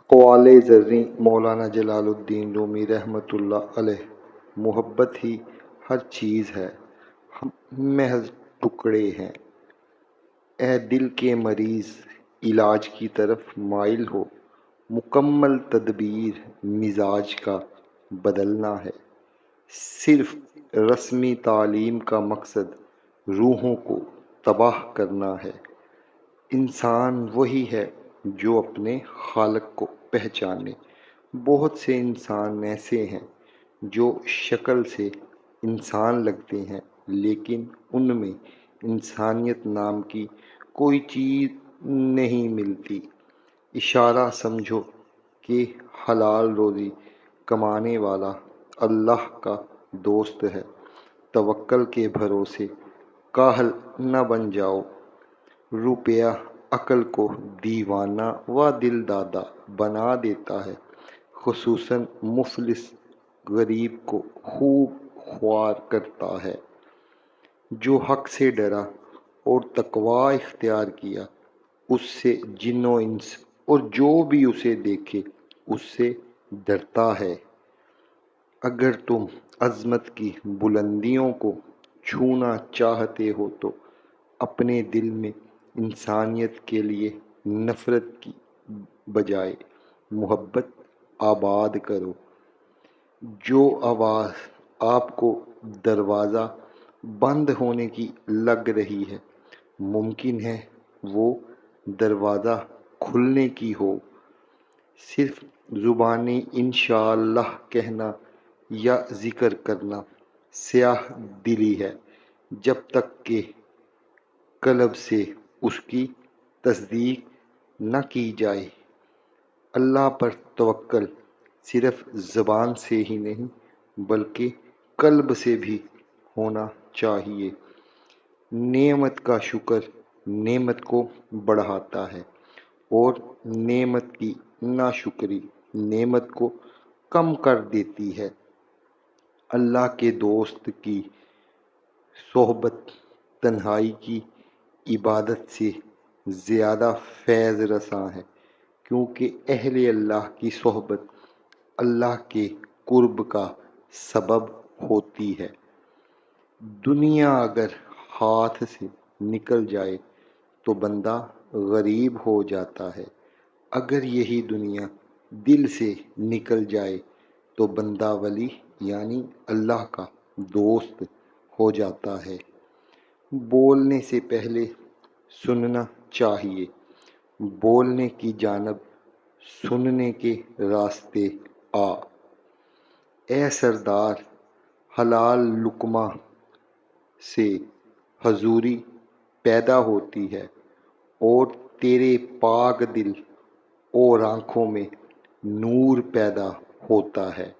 قوال زریں مولانا جلال الدین رومی رحمۃ اللہ علیہ۔ محبت ہی ہر چیز ہے، ہم محض ٹکڑے ہیں۔ اے دل کے مریض، علاج کی طرف مائل ہو، مکمل تدبیر مزاج کا بدلنا ہے۔ صرف رسمی تعلیم کا مقصد روحوں کو تباہ کرنا ہے۔ انسان وہی ہے جو اپنے خالق کو پہچانے۔ بہت سے انسان ایسے ہیں جو شکل سے انسان لگتے ہیں لیکن ان میں انسانیت نام کی کوئی چیز نہیں ملتی۔ اشارہ سمجھو کہ حلال روزی کمانے والا اللہ کا دوست ہے۔ توکل کے بھروسے کاہل نہ بن جاؤ۔ روپیہ عقل کو دیوانہ و دل دادا بنا دیتا ہے، خصوصاً مفلس غریب کو خوب خوار کرتا ہے۔ جو حق سے ڈرا اور تقوی اختیار کیا، اس سے جن و انس اور جو بھی اسے دیکھے اس سے ڈرتا ہے۔ اگر تم عظمت کی بلندیوں کو چھونا چاہتے ہو تو اپنے دل میں انسانیت کے لیے نفرت کی بجائے محبت آباد کرو۔ جو آواز آپ کو دروازہ بند ہونے کی لگ رہی ہے، ممکن ہے وہ دروازہ کھلنے کی ہو۔ صرف زبانی انشاءاللہ کہنا یا ذکر کرنا سیاہ دلی ہے، جب تک کہ قلب سے اس کی تصدیق نہ کی جائے۔ اللہ پر توکل صرف زبان سے ہی نہیں بلکہ قلب سے بھی ہونا چاہیے۔ نعمت کا شکر نعمت کو بڑھاتا ہے اور نعمت کی ناشکری نعمت کو کم کر دیتی ہے۔ اللہ کے دوست کی صحبت تنہائی کی عبادت سے زیادہ فیض رساں ہے، کیونکہ اہل اللہ کی صحبت اللہ کے قرب کا سبب ہوتی ہے۔ دنیا اگر ہاتھ سے نکل جائے تو بندہ غریب ہو جاتا ہے، اگر یہی دنیا دل سے نکل جائے تو بندہ ولی یعنی اللہ کا دوست ہو جاتا ہے۔ بولنے سے پہلے سننا چاہیے، بولنے کی جانب سننے کے راستے آ۔ اے سردار، حلال لقمہ سے حضوری پیدا ہوتی ہے اور تیرے پاک دل اور آنکھوں میں نور پیدا ہوتا ہے۔